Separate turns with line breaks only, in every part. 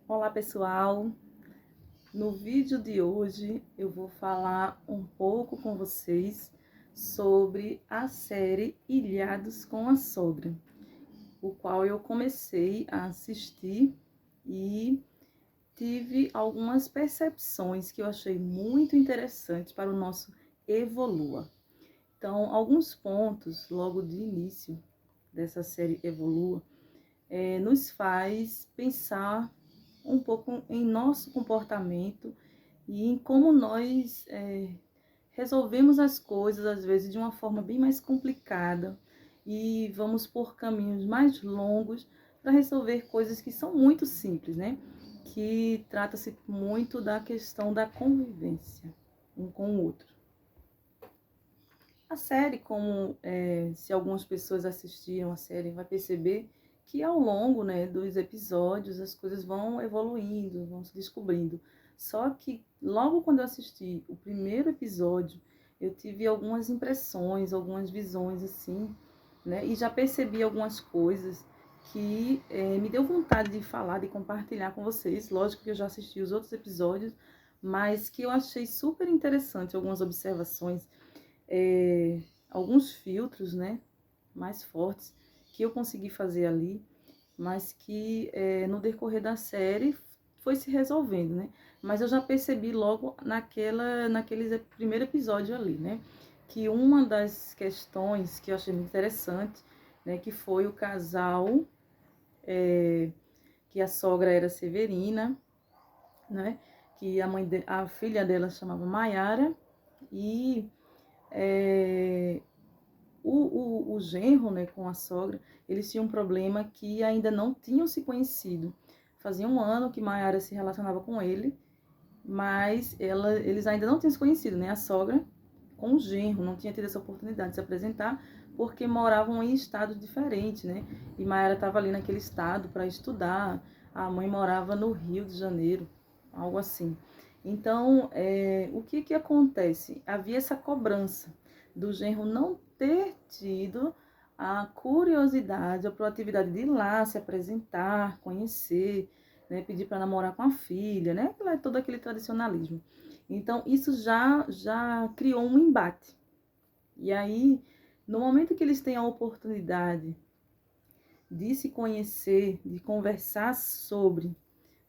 Olá pessoal, no vídeo de hoje eu vou falar um pouco com vocês sobre a série Ilhados com a Sogra, o qual eu comecei a assistir e tive algumas percepções que eu achei muito interessantes para o nosso Evolua. Então, alguns pontos logo de início dessa série Evolua nos faz pensar um pouco em nosso comportamento e em como nós resolvemos as coisas, às vezes, de uma forma bem mais complicada e vamos por caminhos mais longos para resolver coisas que são muito simples, né? Que trata-se muito da questão da convivência um com o outro. A série, se algumas pessoas assistiram a série, vai perceber que ao longo, né, dos episódios as coisas vão evoluindo, vão se descobrindo. Só que logo quando eu assisti o primeiro episódio, eu tive algumas impressões, algumas visões assim, né, e já percebi algumas coisas que me deu vontade de falar, de compartilhar com vocês. Lógico que eu já assisti os outros episódios, mas que eu achei super interessante algumas observações, alguns filtros, né, mais fortes que eu consegui fazer ali, mas que no decorrer da série foi se resolvendo, né? Mas eu já percebi logo naquele primeiro episódio ali, né? Que uma das questões que eu achei muito interessante, né, que foi o casal, que a sogra era Severina, né? Que a filha dela chamava Maiara e o genro, né, com a sogra, eles tinham um problema que ainda não tinham se conhecido. Fazia um ano que Maiara se relacionava com ele, mas eles ainda não tinham se conhecido, né? A sogra com o genro, não tinha tido essa oportunidade de se apresentar, porque moravam em estados diferentes, né? E Maiara estava ali naquele estado para estudar, a mãe morava no Rio de Janeiro, algo assim. Então, o que acontece? Havia essa cobrança do genro não ter tido a curiosidade, a proatividade de ir lá se apresentar, conhecer, né, pedir para namorar com a filha, né, todo aquele tradicionalismo. Então, isso já criou um embate. E aí, no momento que eles têm a oportunidade de se conhecer, de conversar sobre,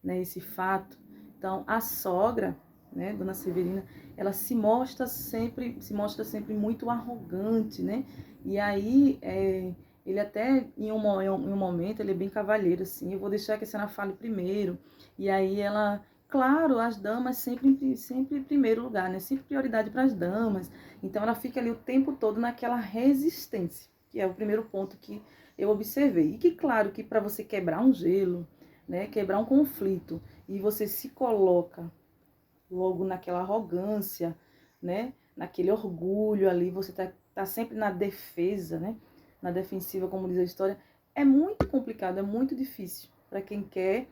né, esse fato, então a sogra, né, Dona Severina, ela se mostra sempre muito arrogante, né? E aí ele até em um momento ele é bem cavalheiro assim. Eu vou deixar que a senhora fale primeiro. E aí ela, claro, as damas sempre em primeiro lugar, né? Sempre prioridade para as damas. Então ela fica ali o tempo todo naquela resistência, que é o primeiro ponto que eu observei. E que claro que para você quebrar um gelo, né, quebrar um conflito, e você se coloca logo naquela arrogância, né, naquele orgulho ali, você tá sempre na defesa, né, na defensiva, como diz a história, é muito complicado, é muito difícil para quem quer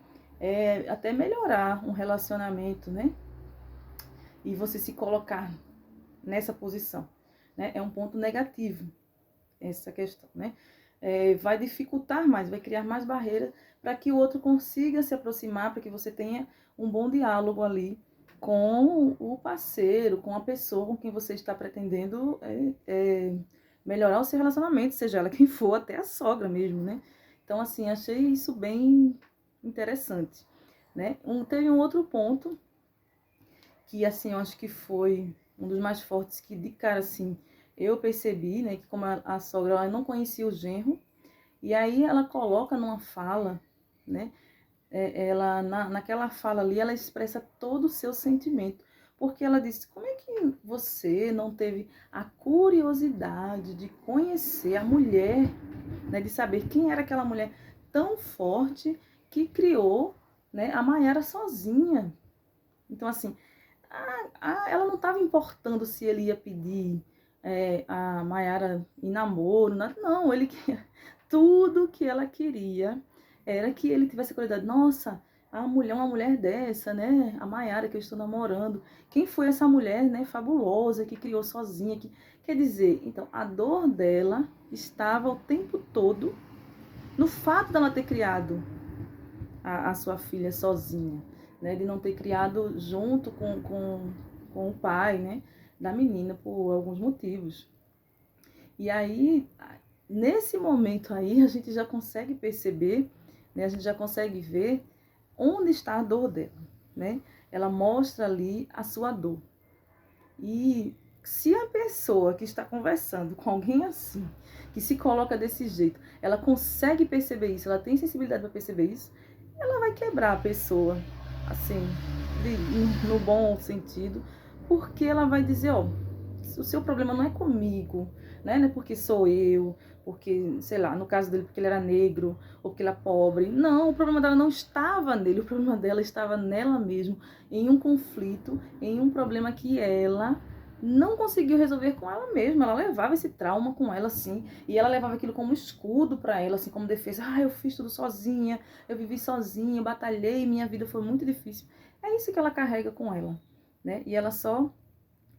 até melhorar um relacionamento, né, e você se colocar nessa posição, né, é um ponto negativo essa questão, né, vai dificultar mais, vai criar mais barreiras para que o outro consiga se aproximar, para que você tenha um bom diálogo ali com o parceiro, com a pessoa com quem você está pretendendo melhorar o seu relacionamento, seja ela quem for, até a sogra mesmo, né? Então, assim, achei isso bem interessante, né? Teve um outro ponto que, assim, eu acho que foi um dos mais fortes, que de cara, assim, eu percebi, né, que como a sogra, ela não conhecia o genro, e aí ela coloca numa fala, né, ela naquela fala ali, ela expressa todo o seu sentimento, porque ela disse, como é que você não teve a curiosidade de conhecer a mulher, né, de saber quem era aquela mulher tão forte que criou, né, a Maiara sozinha. Então, assim, ela não estava importando se ele ia pedir a Maiara em namoro, nada. Não, ele tudo que ela queria era que ele tivesse a curiosidade. Nossa, uma mulher dessa, né? A Maiara que eu estou namorando. Quem foi essa mulher, né? Fabulosa, que criou sozinha. Quer dizer, então, a dor dela estava o tempo todo no fato dela ter criado a sua filha sozinha, né? De não ter criado junto com o pai, né? Da menina por alguns motivos. E aí, nesse momento aí, a gente já consegue perceber, né? A gente já consegue ver onde está a dor dela, né? Ela mostra ali a sua dor. E se a pessoa que está conversando com alguém assim, que se coloca desse jeito, ela consegue perceber isso, ela tem sensibilidade para perceber isso, ela vai quebrar a pessoa, assim, no bom sentido, porque ela vai dizer, ó, o seu problema não é comigo, né? Não é porque sou eu, porque, sei lá, no caso dele, porque ele era negro, ou porque ele é pobre. Não, o problema dela não estava nele, o problema dela estava nela mesmo, em um conflito, em um problema que ela não conseguiu resolver com ela mesma. Ela levava esse trauma com ela, assim, e ela levava aquilo como escudo para ela, assim, como defesa. Ah, eu fiz tudo sozinha, eu vivi sozinha, eu batalhei, minha vida foi muito difícil. É isso que ela carrega com ela, né? E ela só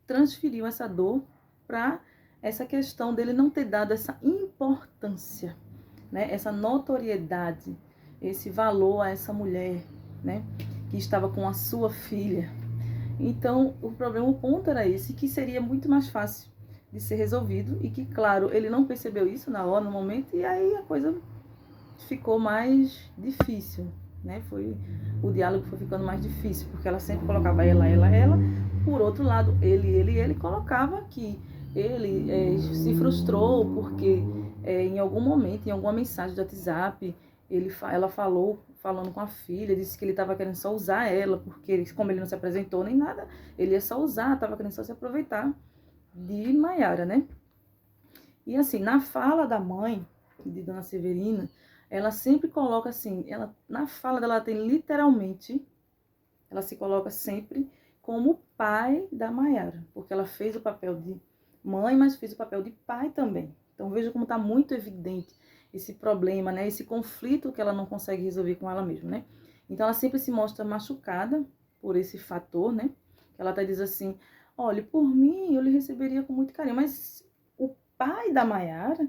transferiu essa dor para essa questão dele não ter dado essa importância, né? Essa notoriedade, esse valor a essa mulher, né? Que estava com a sua filha. Então, o problema, o ponto era esse, que seria muito mais fácil de ser resolvido e que, claro, ele não percebeu isso na hora, no momento, e aí a coisa ficou mais difícil, né? O diálogo foi ficando mais difícil, porque ela sempre colocava ela. Por outro lado, ele colocava que ele se frustrou porque em algum momento, em alguma mensagem do WhatsApp, ela falando com a filha, disse que ele estava querendo só usar ela, porque como ele não se apresentou nem nada, ele ia só usar, estava querendo só se aproveitar de Maiara, né? E assim, na fala da mãe, de Dona Severina, ela sempre coloca assim, na fala dela tem literalmente, ela se coloca sempre como pai da Maiara, porque ela fez o papel de mãe, mas fez o papel de pai também. Então veja como está muito evidente esse problema, né? Esse conflito que ela não consegue resolver com ela mesma, né? Então ela sempre se mostra machucada por esse fator, né? Ela até diz assim, olha, por mim eu lhe receberia com muito carinho, mas o pai da Maiara,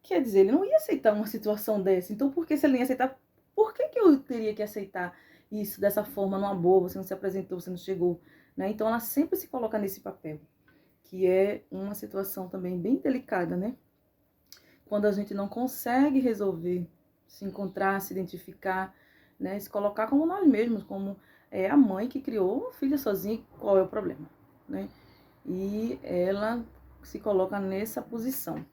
quer dizer, ele não ia aceitar uma situação dessa. Então por que se ele não ia aceitar, por que eu teria que aceitar isso dessa forma, numa boa, você não se apresentou, você não chegou, né? Então ela sempre se coloca nesse papel, que é uma situação também bem delicada, né? Quando a gente não consegue resolver, se encontrar, se identificar, né? Se colocar como nós mesmos, como a mãe que criou uma filha sozinha, qual é o problema, né? E ela se coloca nessa posição.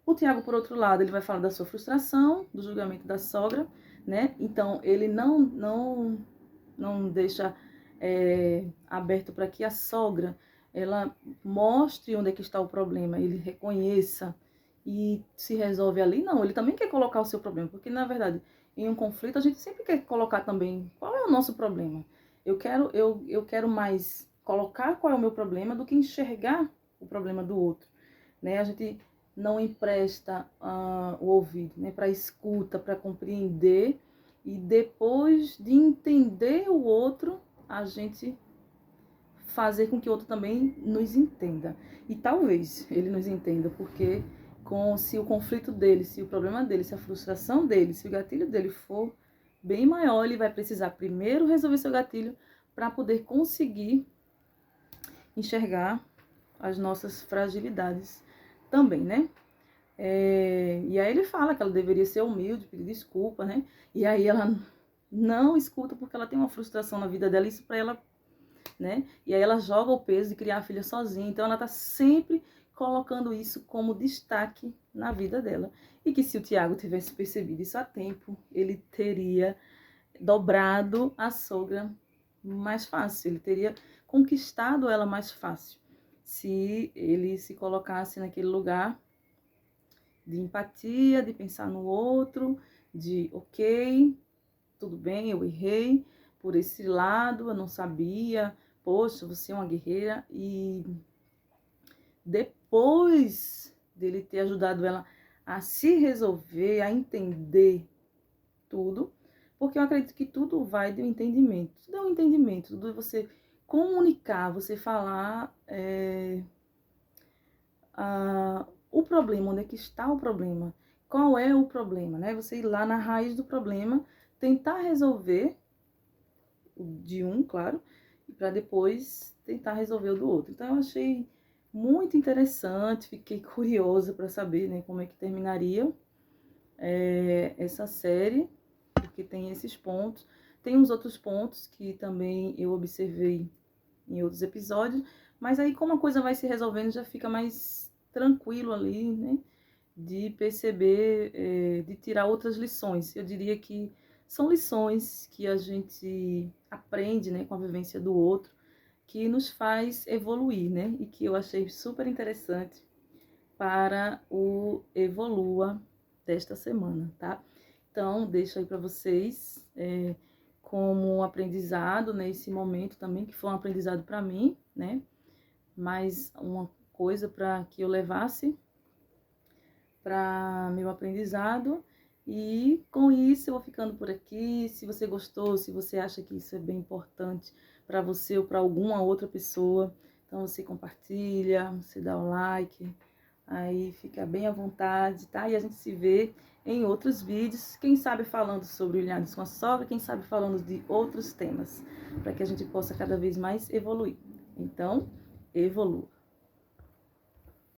O Tiago, por outro lado, ele vai falar da sua frustração, do julgamento da sogra, né? Então, ele não deixa aberto para que a sogra ela mostre onde é que está o problema, ele reconheça e se resolve ali. Não, ele também quer colocar o seu problema, porque, na verdade, em um conflito, a gente sempre quer colocar também qual é o nosso problema. Eu quero mais colocar qual é o meu problema do que enxergar o problema do outro, né? A gente não empresta o ouvido, né, para escuta, para compreender, e depois de entender o outro, a gente fazer com que o outro também nos entenda. E talvez ele nos entenda, porque se o conflito dele, se o problema dele, se a frustração dele, se o gatilho dele for bem maior, ele vai precisar primeiro resolver seu gatilho para poder conseguir enxergar as nossas fragilidades também, né? E aí ele fala que ela deveria ser humilde, pedir desculpa, né? E aí ela não escuta porque ela tem uma frustração na vida dela, isso pra ela, né? E aí ela joga o peso de criar a filha sozinha, então ela tá sempre colocando isso como destaque na vida dela. E que se o Tiago tivesse percebido isso a tempo, ele teria dobrado a sogra mais fácil, ele teria conquistado ela mais fácil, se ele se colocasse naquele lugar de empatia, de pensar no outro, de ok, tudo bem, eu errei por esse lado, eu não sabia, poxa, você é uma guerreira. E depois dele ter ajudado ela a se resolver, a entender tudo, porque eu acredito que tudo vai do entendimento, tudo é um entendimento, tudo é você comunicar, você falar o problema, onde é que está o problema, qual é o problema, né? Você ir lá na raiz do problema tentar resolver o de um, claro, e para depois tentar resolver o do outro. Então eu achei muito interessante, fiquei curiosa para saber, né, como é que terminaria essa série, porque tem esses pontos. Tem uns outros pontos que também eu observei em outros episódios, mas aí como a coisa vai se resolvendo já fica mais tranquilo ali, né? De perceber, de tirar outras lições. Eu diria que são lições que a gente aprende, né, com a vivência do outro, que nos faz evoluir, né? E que eu achei super interessante para o Evolua desta semana, tá? Então, deixo aí para vocês como aprendizado nesse momento também, que foi um aprendizado para mim, né? Mais uma coisa para que eu levasse para meu aprendizado. E com isso eu vou ficando por aqui. Se você gostou, se você acha que isso é bem importante para você ou para alguma outra pessoa, então você compartilha, você dá o like, aí fica bem à vontade, tá? E a gente se vê em outros vídeos, quem sabe falando sobre Ilhados com a Sogra, quem sabe falando de outros temas, para que a gente possa cada vez mais evoluir. Então, evolua.